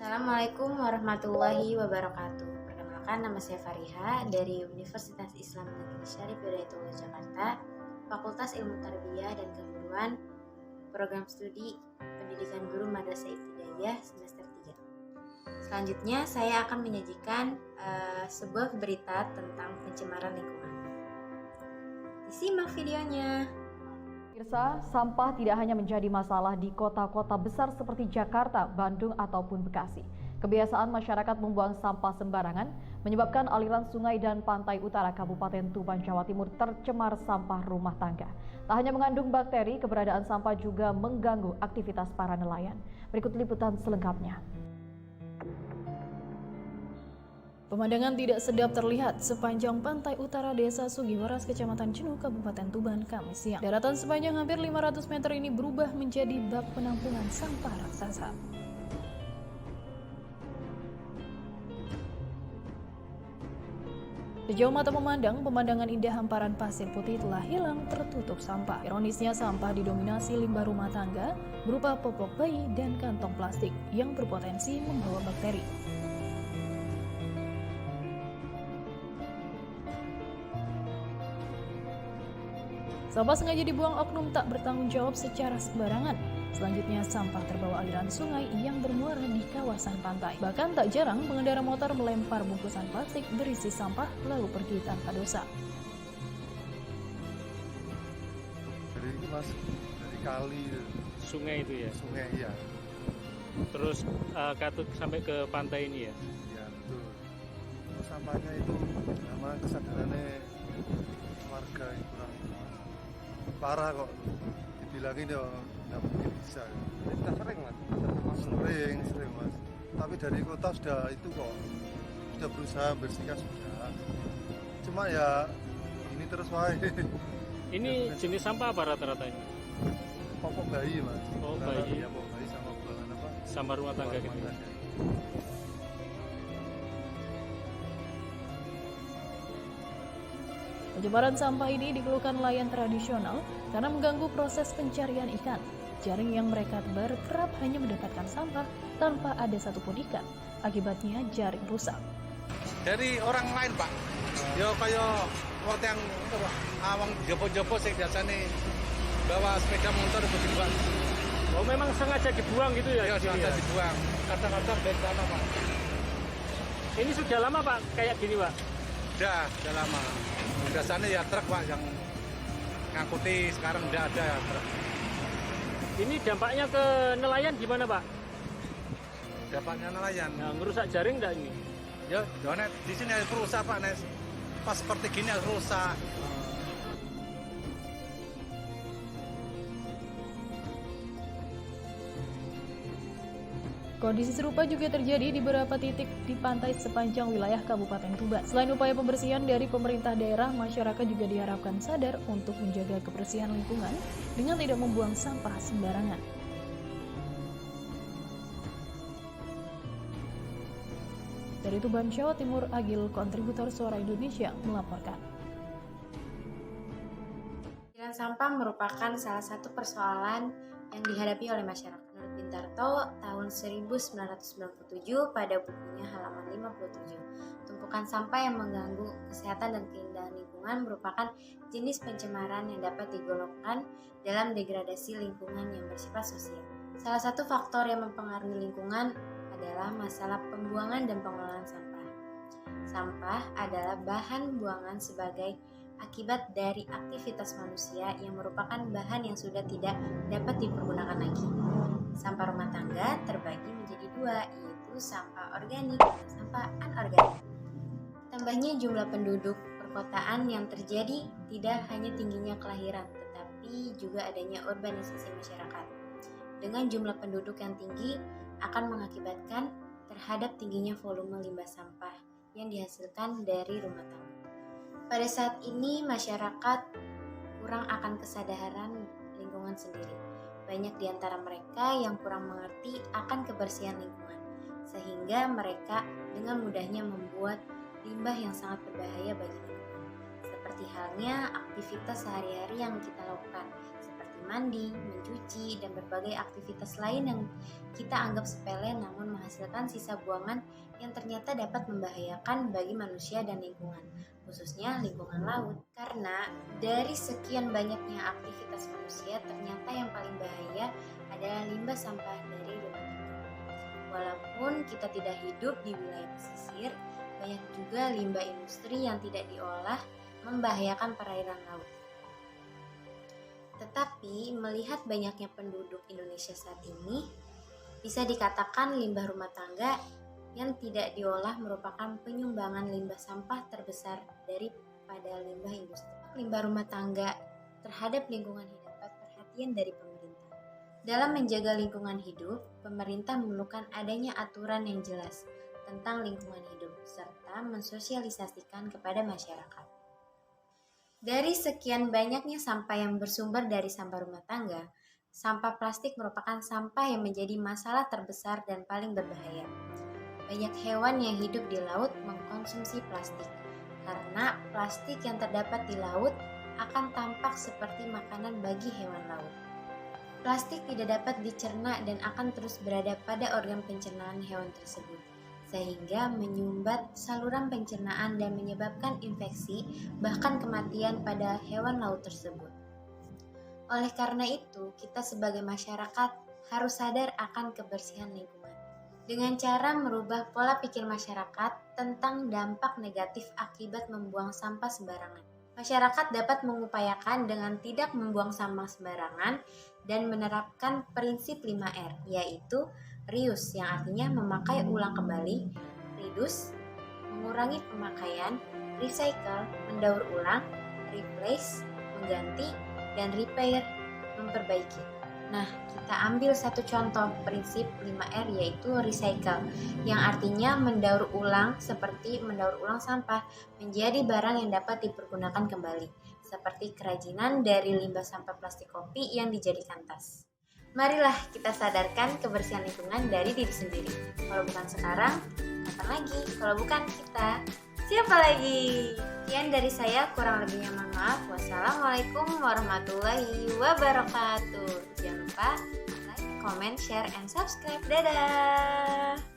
Assalamualaikum warahmatullahi wabarakatuh. Perkenalkan, nama saya Fariha dari Universitas Islam Negeri Syarif Hidayatullah Jakarta, Fakultas Ilmu Tarbiyah dan Keguruan, Program Studi Pendidikan Guru Madrasah Ibtidaiyah semester 3. Selanjutnya saya akan menyajikan sebuah berita tentang pencemaran lingkungan. Disimak videonya. Pemirsa, sampah tidak hanya menjadi masalah di kota-kota besar seperti Jakarta, Bandung, ataupun Bekasi. Kebiasaan masyarakat membuang sampah sembarangan menyebabkan aliran sungai dan pantai utara Kabupaten Tuban, Jawa Timur tercemar sampah rumah tangga. Tak hanya mengandung bakteri, keberadaan sampah juga mengganggu aktivitas para nelayan. Berikut liputan selengkapnya. Pemandangan tidak sedap terlihat sepanjang pantai utara Desa Sugiwaras, Kecamatan Jenuh, Kabupaten Tuban, Kamis siang. Daratan sepanjang hampir 500 meter ini berubah menjadi bak penampungan sampah raksasa. Sejauh mata memandang, pemandangan indah hamparan pasir putih telah hilang tertutup sampah. Ironisnya, sampah didominasi limbah rumah tangga berupa popok bayi dan kantong plastik yang berpotensi membawa bakteri. Sampah sengaja dibuang oknum tak bertanggung jawab secara sembarangan. Selanjutnya, sampah terbawa aliran sungai yang bermuara di kawasan pantai. Bahkan tak jarang pengendara motor melempar bungkusan plastik berisi sampah lalu pergi tanpa dosa. Dari itu mas, dari kali Sungai itu ya? sungai ya. Terus katut sampai ke pantai ini ya? Ya betul. Terus sampahnya itu sama kesadarannya warga itu kurang parah kok. Dibilangin ya nggak mungkin bisa. Kita sering mas, Sering mas. Tapi dari kota sudah itu kok, sudah berusaha bersihkan sudah. Cuma ya ini terus wae. Ini jenis sampah apa rata-rata ini? Popok bayi mas. Oh, bayi. Ya popok bayi sama buangan apa? Sampah rumah tangga gitu. Rumah tangga. Penyebaran sampah ini dikeluhkan nelayan tradisional karena mengganggu proses pencarian ikan. Jaring yang mereka tebar kerap hanya mendapatkan sampah tanpa ada satupun ikan. Akibatnya jaring rusak. dari orang lain pak. Yo kayak waktu yang awang jopo-jopo sih biasanya bawa sepeda motor begini pak. Oh, memang sengaja dibuang gitu ya? Ya di sini sengaja ya? dibuang. Kadang-kadang dari sana pak. Ini sudah lama Pak kayak gini Pak? Udah lama. Biasanya ya truk pak yang ngangkuti, sekarang udah ada ya truk. Ini dampaknya ke nelayan gimana Pak? Dampaknya nelayan. Nah, ngerusak jaring nggak ini? Ya, Donet di sini harus rusak pak Nes. Pas seperti gini harus rusak. Kondisi serupa juga terjadi di beberapa titik di pantai sepanjang wilayah Kabupaten Tuban. Selain upaya pembersihan dari pemerintah daerah, masyarakat juga diharapkan sadar untuk menjaga kebersihan lingkungan dengan tidak membuang sampah sembarangan. Dari Tuban, Jawa Timur, Agil, kontributor Suara Indonesia melaporkan. Pemilihan sampah merupakan salah satu persoalan yang dihadapi oleh masyarakat. Menurut Bintarto, tahun 1997 pada bukunya halaman 57, tumpukan sampah yang mengganggu kesehatan dan keindahan lingkungan merupakan jenis pencemaran yang dapat digolongkan dalam degradasi lingkungan yang bersifat sosial. Salah satu faktor yang mempengaruhi lingkungan adalah masalah pembuangan dan pengelolaan sampah. Sampah adalah bahan buangan sebagai akibat dari aktivitas manusia yang merupakan bahan yang sudah tidak dapat dipergunakan lagi. Sampah rumah tangga terbagi menjadi dua, yaitu sampah organik dan sampah anorganik. Tambahnya jumlah penduduk perkotaan yang terjadi tidak hanya tingginya kelahiran, tetapi juga adanya urbanisasi masyarakat. Dengan jumlah penduduk yang tinggi akan mengakibatkan terhadap tingginya volume limbah sampah yang dihasilkan dari rumah tangga. Pada saat ini masyarakat kurang akan kesadaran lingkungan sendiri. Banyak di antara mereka yang kurang mengerti akan kebersihan lingkungan, sehingga mereka dengan mudahnya membuat limbah yang sangat berbahaya bagi lingkungan. Seperti halnya aktivitas sehari-hari yang kita lakukan, seperti mandi, mencuci, dan berbagai aktivitas lain yang kita anggap sepele namun menghasilkan sisa buangan yang ternyata dapat membahayakan bagi manusia dan lingkungan, khususnya lingkungan laut. Karena dari sekian banyaknya aktivitas manusia, ternyata yang paling bahaya adalah limbah sampah dari rumah tangga. Walaupun kita tidak hidup di wilayah pesisir, banyak juga limbah industri yang tidak diolah membahayakan perairan laut. Tetapi melihat banyaknya penduduk Indonesia saat ini, bisa dikatakan limbah rumah tangga yang tidak diolah merupakan penyumbangan limbah sampah terbesar daripada limbah industri. Limbah rumah tangga terhadap lingkungan dapat perhatian dari pemerintah. Dalam menjaga lingkungan hidup, pemerintah memerlukan adanya aturan yang jelas tentang lingkungan hidup serta mensosialisasikan kepada masyarakat. Dari sekian banyaknya sampah yang bersumber dari sampah rumah tangga, sampah plastik merupakan sampah yang menjadi masalah terbesar dan paling berbahaya. Banyak hewan yang hidup di laut mengkonsumsi plastik, karena plastik yang terdapat di laut akan tampak seperti makanan bagi hewan laut. Plastik tidak dapat dicerna dan akan terus berada pada organ pencernaan hewan tersebut, sehingga menyumbat saluran pencernaan dan menyebabkan infeksi bahkan kematian pada hewan laut tersebut. Oleh karena itu, kita sebagai masyarakat harus sadar akan kebersihan lingkungan dengan cara merubah pola pikir masyarakat tentang dampak negatif akibat membuang sampah sembarangan. Masyarakat dapat mengupayakan dengan tidak membuang sampah sembarangan dan menerapkan prinsip 5R, yaitu reuse yang artinya memakai ulang kembali, reduce, mengurangi pemakaian, recycle, mendaur ulang, replace, mengganti, dan repair, memperbaiki. Nah, kita ambil satu contoh prinsip 5R yaitu recycle, yang artinya mendaur ulang seperti mendaur ulang sampah menjadi barang yang dapat dipergunakan kembali, seperti kerajinan dari limbah sampah plastik kopi yang dijadikan tas. Marilah kita sadarkan kebersihan lingkungan dari diri sendiri. Kalau bukan sekarang, kapan lagi? Kalau bukan kita, siapa lagi? Sekian dari saya, kurang lebihnya mohon maaf. Wassalamualaikum warahmatullahi wabarakatuh. Jangan lupa like, comment, share, and subscribe. Dadah!